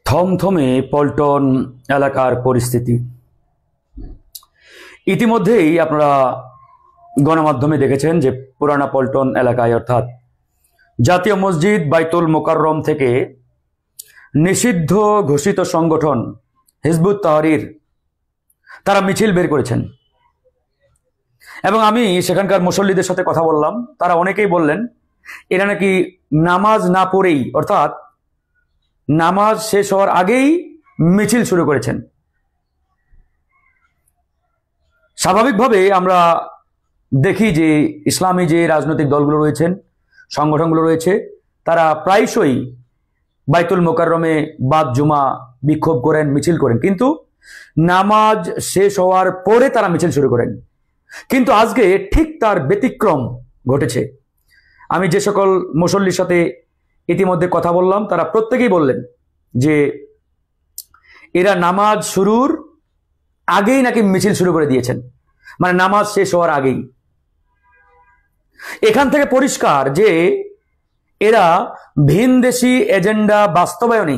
থমথমে পল্টন এলাকার পরিস্থিতি। ইতিমধ্যেই আপনারা গণমাধ্যমে দেখেছেন যে পুরানা পল্টন এলাকায় অর্থাৎ জাতীয় মসজিদ বাইতুল মোকাররম থেকে নিষিদ্ধ ঘোষিত সংগঠন হিজবুত তাহরীর তারা মিছিল বের করেছেন এবং আমি সেখানকার মুসল্লিদের সাথে কথা বললাম। তারা অনেকেই বললেন এরা নাকি নামাজ না পড়েই অর্থাৎ নামাজ শেষ হওয়ার আগেই মিছিল শুরু করেছেন। স্বাভাবিকভাবে আমরা দেখি যে ইসলামী যে রাজনৈতিক দলগুলো রয়েছেন, সংগঠনগুলো রয়েছে, তারা প্রায়শই বাইতুল মোকাররমে বাদ জুমা বিক্ষোভ করেন, মিছিল করেন, কিন্তু নামাজ শেষ হওয়ার পরে তারা মিছিল শুরু করেন। কিন্তু আজকে ঠিক তার ব্যতিক্রম ঘটেছে। আমি যে সকল মুসল্লির সাথে ইতিমধ্যে কথা বললাম তারা প্রত্যেকেই বললেন যে এরা নামাজ শুরুর আগেই নাকি মিছিল শুরু করে দিয়েছেন, মানে নামাজ শেষ হওয়ার আগেই। এখান থেকে পরিষ্কার যে এরা ভিনদেশি এজেন্ডা বাস্তবায়নে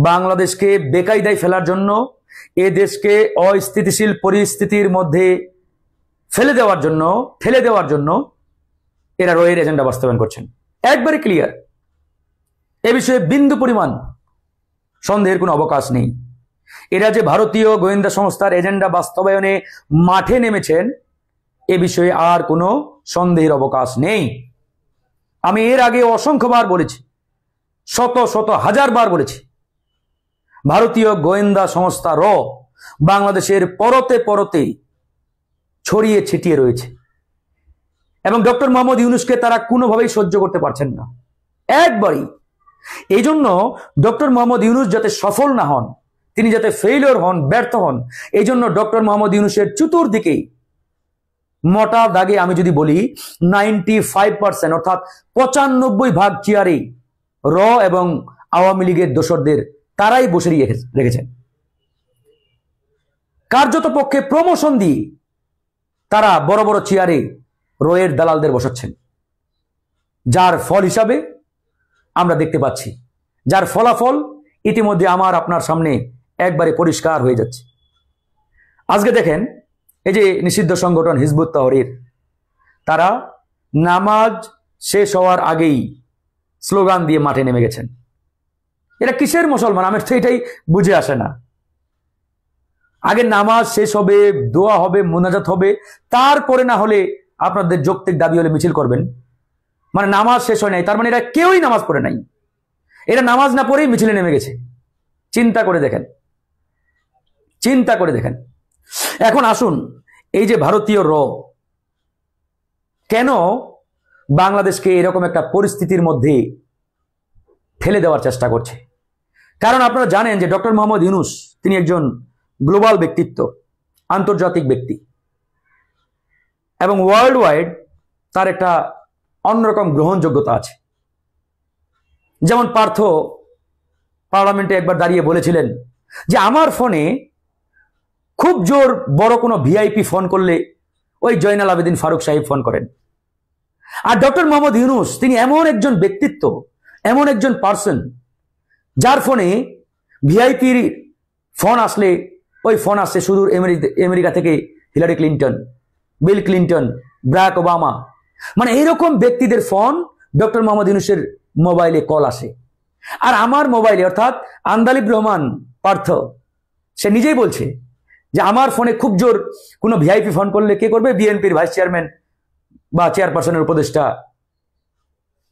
বাংলাদেশকে বেকায়দায় ফেলার জন্য, এ দেশকে অস্থিতিশীল পরিস্থিতির মধ্যে ঠেলে দেওয়ার জন্য এরা রয়ের এজেন্ডা বাস্তবায়ন করছেন। একবারে ক্লিয়ার, এ বিষয়ে বিন্দু পরিমাণ সন্দেহের কোনো অবকাশ নেই। এরা যে ভারতীয় গোয়েন্দা সংস্থার এজেন্ডা বাস্তবায়নে মাঠে নেমেছেন এ বিষয়ে আর কোনো সন্দেহের অবকাশ নেই। আমি এর আগে অসংখ্যবার বলেছি, শত হাজার বার বলেছি, ভারতীয় গোয়েন্দা সংস্থা র বাংলাদেশের পরতে পরতে ছড়িয়ে ছিটিয়ে রয়েছে এবং ডক্টর মোহাম্মদ ইউনূসকে তারা কোনোভাবেই সহ্য করতে পারছেন না, একবারই। এই জন্য ডক্টর মোহাম্মদ ইউনূস যাতে সফল না হন, তিনি যাতে ফেইলিওর হন, ব্যর্থ হন, এই জন্য ডক্টর মোহাম্মদ ইউনূসের চতুর্দিকেই মোটা দাগে আমি যদি বলি 95% অর্থাৎ 95% চেয়ারে র এবং আওয়ামী লীগের দোসরদের তারাই বসে রেখেছেন। কার্যত পক্ষে প্রমোশন দিয়ে তারা বড় বড় চেয়ারে রয়ের দালালদের বসাচ্ছেন, যার ফল হিসাবে আমরা দেখতে পাচ্ছি, যার ফলাফল ইতিমধ্যে আমার আপনার সামনে একবারে পরিষ্কার হয়ে যাচ্ছে। আজকে দেখেন এই যে নিষিদ্ধ সংগঠন হিজবুত তাহরীর, তারা নামাজ শেষ হওয়ার আগেই স্লোগান দিয়ে মাঠে নেমে গেছেন। এরা কিসের মুসলমান আমার তো এটাই বুঝে আসে না। আগে নামাজ শেষ হবে, দোয়া হবে, মুনাজাত হবে, তারপরে না হলে আপনাদের যৌক্তিক দাবি হলে মিছিল করবেন। মানে নামাজ শেষ হয় নাই, তার মানে এরা কেউই নামাজ পড়ে নাই, এরা নামাজ না পড়েই মিছিলে নেমে গেছে। চিন্তা করে দেখেন। এখন আসুন, এই যে ভারতীয় র কেন বাংলাদেশকে এরকম একটা পরিস্থিতির মধ্যে ঠেলে দেওয়ার চেষ্টা করছে? কারণ আপনারা জানেন যে ডক্টর মোহাম্মদ ইউনূস তিনি একজন গ্লোবাল ব্যক্তিত্ব, আন্তর্জাতিক ব্যক্তি, এবং ওয়ার্ল্ড ওয়াইড তার একটা অন্যরকম গ্রহণযোগ্যতা আছে। যেমন পার্থ পার্লামেন্টে একবার দাঁড়িয়ে বলেছিলেন যে আমার ফোনে খুব জোর বড় কোনো ভিআইপি ফোন করলে ওই জয়নাল আবেদিন ফারুক সাহেব ফোন করেন। আর ডক্টর মোহাম্মদ ইউনূস তিনি এমন একজন ব্যক্তিত্ব, এমন একজন পার্সন, যার ফোনে ভিআইপির ফোন আসলে ওই ফোন আসছে সুদূর আমেরিকা থেকে Hillary Clinton, Bill Clinton, BRAC Obama, মানে এইরকম ব্যক্তিদের ফোন ডক্টর মোহাম্মদ ইউনূসের মোবাইলে কল আসে। আর আমার মোবাইলে অর্থাৎ আন্দালিব রহমান পার্থ সে নিজেই বলছে যে আমার ফোনে খুব জোর কোনো ভিআইপি ফোন করলে কে করবে? বিএনপির ভাইস চেয়ারম্যান বা চেয়ারপারসনের উপদেষ্টা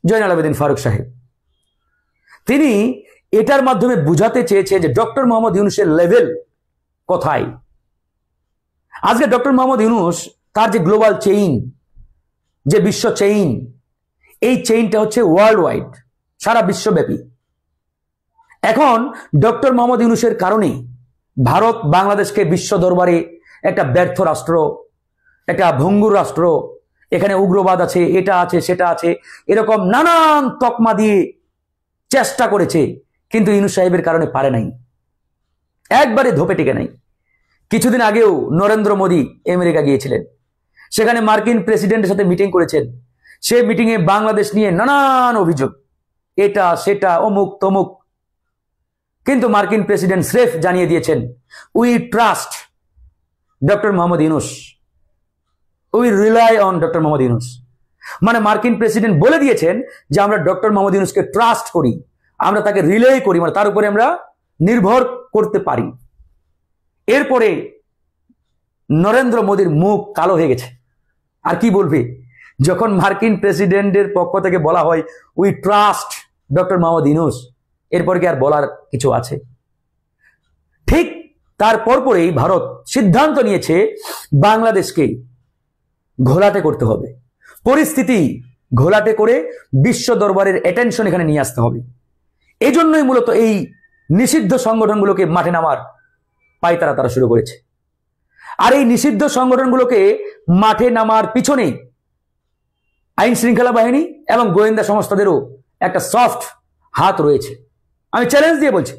জয়নাল আবেদিন ফারুক সাহেব। তিনি এটার মাধ্যমে বুঝাতে চেয়েছে যে ডক্টর মোহাম্মদ ইউনূসের লেভেল কোথায়। আজকে ডক্টর মোহাম্মদ ইউনূস তার যে গ্লোবাল চেইন, যে বিশ্ব চেইন, এই চেইনটা হচ্ছে ওয়ার্ল্ড ওয়াইড, সারা বিশ্বব্যাপী। এখন ডক্টর মোহাম্মদ ইউনূসের কারণে ভারত বাংলাদেশকে বিশ্ব দরবারে একটা ব্যর্থ রাষ্ট্র, একটা ভঙ্গুর রাষ্ট্র, এখানে উগ্রবাদ আছে, এটা আছে, সেটা আছে, এরকম নানান তকমা দিয়ে চেষ্টা করেছে, কিন্তু ইউনূস সাহেবের কারণে পারে নাই, একবারে ধোপে টিকে নাই। কিছুদিন আগেও নরেন্দ্র মোদী আমেরিকা গিয়েছিলেন, সেখানে মার্কিন প্রেসিডেন্টের সাথে মিটিং করেছেন। সে মিটিংয়ে বাংলাদেশ নিয়ে নানান অভিযোগ, এটা সেটা, অমুক তমুক। কিন্তু মার্কিন প্রেসিডেন্ট স্রেফ জানিয়ে দিয়েছেন, we trust doctor Mohammad Yunus, we rely on doctor Mohammad Yunus. মানে মার্কিন প্রেসিডেন্ট বলে দিয়েছেন যে আমরা ডক্টর মোহাম্মদ ইউনূসকে ট্রাস্ট করি, আমরা তাকে রিলে করি, মানে তার উপরে আমরা নির্ভর করতে পারি। এরপরে নরেন্দ্র মোদীর মুখ কালো হয়ে গেছে। আর কি বলবে যখন মার্কিন প্রেসিডেন্টের পক্ষ থেকে বলা হয় we trust doctor Mohammad Yunus, এরপর কি আর বলার কিছু আছে? ঠিক তার পরপরেই ভারত সিদ্ধান্ত নিয়েছে বাংলাদেশকে ঘোলাটে করতে হবে, পরিস্থিতি ঘোলাটে করে বিশ্ব দরবারের অ্যাটেনশন এখানে নিয়ে আসতে হবে। এজন্যই মূলত এই নিষিদ্ধ সংগঠনগুলোকে মাঠে নামার পায়তারা তারা শুরু করেছে। আর এই নিষিদ্ধ সংগঠনগুলোকে মাঠে নামার পিছনে আইন শৃঙ্খলা বাহিনী এবং গোয়েন্দা সংস্থাদেরও একটা সফট হাত রয়েছে। আমি চ্যালেঞ্জ দিয়ে বলছি,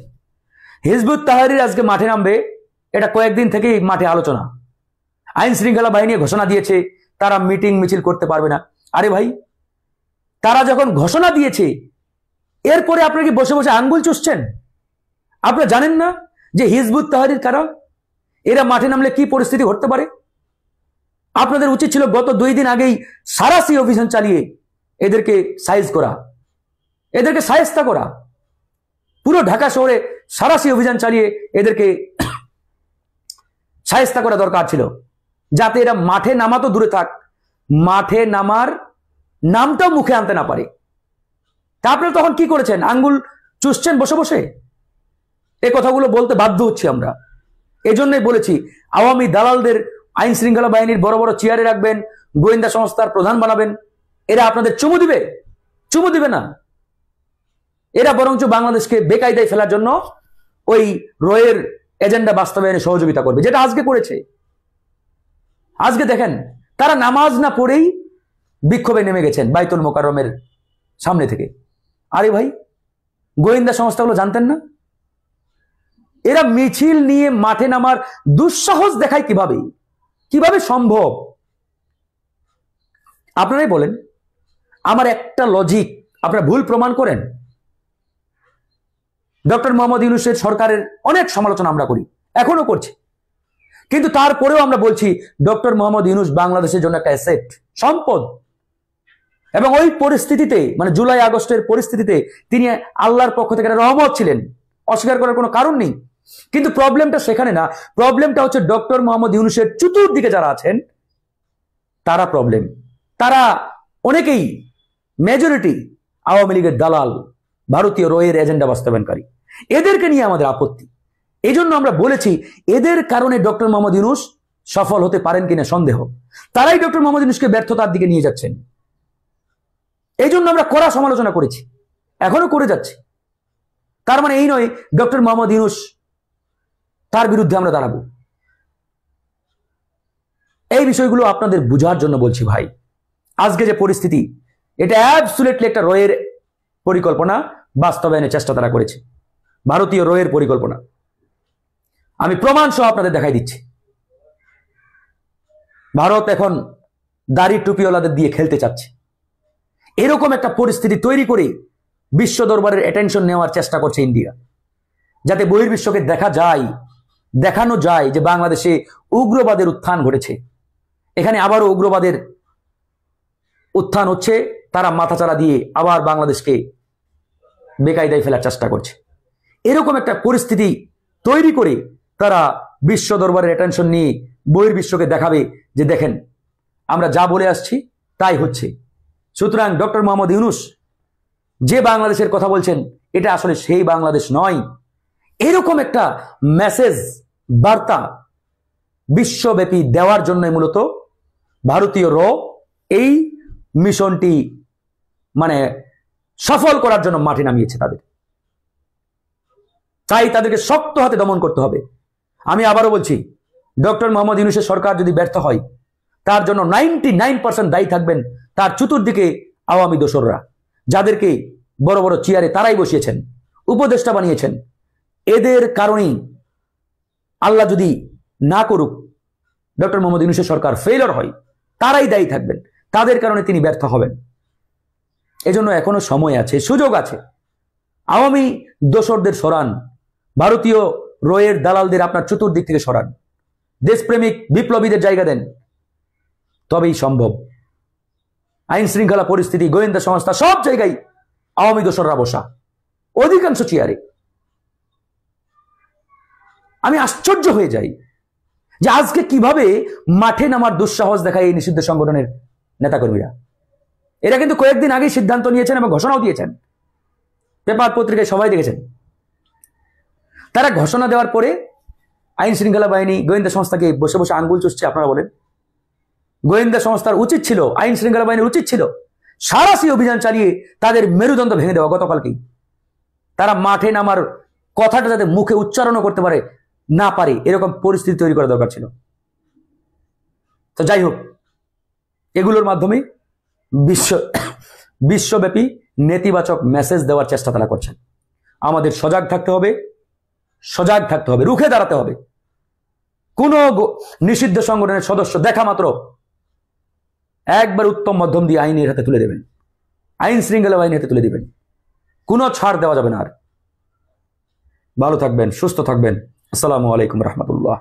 হিজবুত তাহরির আজকে মাঠে নামবে, এটা কয়েকদিন থেকেই মাঠে আলোচনা। আইন শৃঙ্খলা বাহিনী ঘোষণা দিয়েছে তারা মিটিং মিছিল করতে পারবে না। আরে ভাই, তারা যখন ঘোষণা দিয়েছে এরপরে আপনারা কি বসে বসে আঙ্গুল চুষছেন? আপনারা জানেন না যে হিজবুত তাহরির কারা, এরা মাঠে নামলে কি পরিস্থিতি ঘটতে পারে? আপনাদের উচিত ছিল গত 2 দিন আগেই সারাসি অভিযান চালিয়ে এদেরকে সাইজ করা, এদেরকে সায়স্তা করা। পুরো ঢাকা শহরে সারাসি অভিযান চালিয়ে এদেরকে সায়স্তা করা দরকার ছিল, যাতে এরা মাঠে নামা তো দূরে থাক, মাঠে নামার নামটাও মুখে আনতে না পারে। তা আপনারা তখন কি করেছেন? আঙ্গুল চুষছেন বসে বসে। এই কথাগুলো বলতে বাধ্য হচ্ছি আমরা। এজন্যই বলেছি আওয়ামী দালালদের আইন শৃঙ্খলা বাহিনীর বড় বড় চেয়ারে রাখবেন, গোয়েন্দা সংস্থার প্রধান বানাবেন, এরা আপনাদের চুমু দিবে? চুমু দিবে না। এরা বরঞ্চ বাংলাদেশকে বেকায়দায় ফেলার জন্য ওই রয়ের এজেন্ডা বাস্তবায়নে সহযোগিতা করবে, যেটা আজকে করেছে। আজকে দেখেন তারা নামাজ না পড়েই বিক্ষোভে নেমে গেছেন বাইতুল মোকাররমের সামনে থেকে। আরে ভাই, গোয়েন্দা সংস্থাগুলো জানতেন না? এরা মিছিল নিয়ে মাঠে নামার দুঃসাহস দেখায় কিভাবে? কিভাবে সম্ভব? আপনারাই বলেন। আমার একটা লজিক আপনারা ভুল প্রমাণ করেন। ডক্টর মোহাম্মদ ইউনূসের সরকারের অনেক সমালোচনা আমরা করি, এখনো করছি, কিন্তু তারপরেও আমরা বলছি ডক্টর মোহাম্মদ ইউনূস বাংলাদেশের জন্য একটা অ্যাসেট, সম্পদ। এবং ওই পরিস্থিতিতে, মানে জুলাই আগস্টের পরিস্থিতিতে তিনি আল্লাহর পক্ষ থেকে একটা রহমত ছিলেন, অস্বীকার করার কোনো কারণ নেই। কিন্তু প্রবলেমটা সেখানে না, প্রবলেমটা হচ্ছে ডক্টর মোহাম্মদ ইউনূসের চতুর্দিকে যারা আছেন তারা প্রবলেম। তারা অনেকেই, মেজরিটি আওয়ামী লীগের দালাল, ভারতীয় রয়ের এজেন্ডা বাস্তবায়নকারী। এদেরকে নিয়ে আমাদের আপত্তি। এই জন্য আমরা বলেছি এদের কারণে ডক্টর মোহাম্মদ ইউনূস সফল হতে পারেন কিনা সন্দেহ। তারাই ডক্টর মোহাম্মদ ইউনূসকে ব্যর্থতার দিকে নিয়ে যাচ্ছেন। এই জন্য আমরা কড়া সমালোচনা করেছি, এখনো করে যাচ্ছি। তার মানে এই নয় ডক্টর মোহাম্মদ ইউনূস, তার বিরুদ্ধে আমরা দাঁড়াবো। এই বিষয়গুলো আপনাদের বোঝার জন্য বলছি ভাই। আজকে যে পরিস্থিতি, এটা অ্যাবসুলেটলি একটা রয়ের পরিকল্পনা বাস্তবায়নের চেষ্টা তারা করেছে, ভারতীয় রয়ের পরিকল্পনা। আমি প্রমাণ সহ আপনাদের দেখাই দিচ্ছি। ভারত এখন দাড়ি টুপিওয়ালাদের দিয়ে খেলতে চাচ্ছে। এরকম একটা পরিস্থিতি তৈরি করে বিশ্ব দরবারের অ্যাটেনশন নেওয়ার চেষ্টা করছে ইন্ডিয়া, যাতে বহির্বিশ্বকে দেখানো যায় যে বাংলাদেশে উগ্রবাদের উত্থান ঘটেছে। এখানে আবারও উগ্রবাদের উত্থান হচ্ছে, তারা মাথাচাড়া দিয়ে আবার বাংলাদেশকে বেকায়দায় ফেলার চেষ্টা করছে। এরকম একটা পরিস্থিতি তৈরি করে তারা বিশ্ব দরবারের অ্যাটেনশন নিয়ে বহির্বিশ্বকে দেখাবে যে দেখেন আমরা যা বলে আসছি তাই হচ্ছে। সুতরাং ডক্টর মোহাম্মদ ইউনূস যে বাংলাদেশের কথা বলছেন এটা আসলে সেই বাংলাদেশ নয়। এরকম একটা মেসেজ, বার্তা বিশ্বব্যাপী দেওয়ার জন্য মূলত ভারতীয় র এই মিশনটি মানে সফল করার জন্য মাঠে নামিয়েছে তাদের। তাই তাদেরকে শক্ত হাতে দমন করতে হবে। আমি আবারও বলছি, ডক্টর মোহাম্মদ ইউনূসের সরকার যদি ব্যর্থ হয় তার জন্য 99% দায়ী থাকবেন তার চতুর্দিকে আওয়ামী দোসররা, যাদেরকে বড় বড় চেয়ারে তারাই বসিয়েছেন, উপদেষ্টা বানিয়েছেন। এদের কারণেই আল্লাহ যদি না করুক ডক্টর মোহাম্মদ ইউনূসের সরকার ফেইলিওর হয়, তারাই দায়ী থাকবেন, তাদের কারণে তিনি ব্যর্থ হবেন। এজন্য এখনো সময় আছে, সুযোগ আছে। আওয়ামী দোসরদের সরান, ভারতীয় রয়ের দালালদের আপনার চতুর্দিক থেকে সরান, দেশপ্রেমিক বিপ্লবীদের জায়গা দেন, তবেই সম্ভব। আইন শৃঙ্খলা পরিস্থিতি, গোয়েন্দা সংস্থা, সব জায়গায় আওয়ামী দোসররা বসা, অধিকাংশ চেয়ারে। আমি আশ্চর্য হয়ে যাই যে আজকে কিভাবে মাঠে নামার দুঃসাহস দেখায় এই নিষিদ্ধ সংগঠনের নেতাকর্মীরা। এরা কিন্তু কয়েকদিন আগেই সিদ্ধান্ত নিয়েছেন এবং ঘোষণাও দিয়েছেন, পেপার পত্রিকায় সবাই দেখেছেন। তারা ঘোষণা দেওয়ার পরে আইন শৃঙ্খলা বাহিনী, গোয়েন্দা সংস্থাকে বসে বসে আঙ্গুল চুষছে। আপনারা বলেন, গোয়েন্দা সংস্থার উচিত ছিল, আইন শৃঙ্খলা বাহিনীর উচিত ছিল সারাশি অভিযান চালিয়ে তাদের মেরুদণ্ড ভেঙে দেওয়া। গতকালকেই তারা মাঠে নামার কথাটা যাতে মুখে উচ্চারণও করতে পারে না পারে, এরকম পরিস্থিতি তৈরি করা দরকার ছিল। তো যাই হোক, এগুলোর মাধ্যমে বিশ্বব্যাপী নেতিবাচক মেসেজ দেওয়ার চেষ্টা তারা করছেন। আমাদের সজাগ থাকতে হবে, সজাগ থাকতে হবে, রুখে দাঁড়াতে হবে। কোন নিষিদ্ধ সংগঠনের সদস্য দেখা মাত্র একবার উত্তম মধ্যম দিয়ে আইনের হাতে তুলে দেবেন, আইন শৃঙ্খলা বাহিনীর হাতে তুলে দেবেন। কোনো ছাড় দেওয়া যাবে না আর। ভালো থাকবেন, সুস্থ থাকবেন। আসসালামু আলাইকুম রহমতুল্লাহ।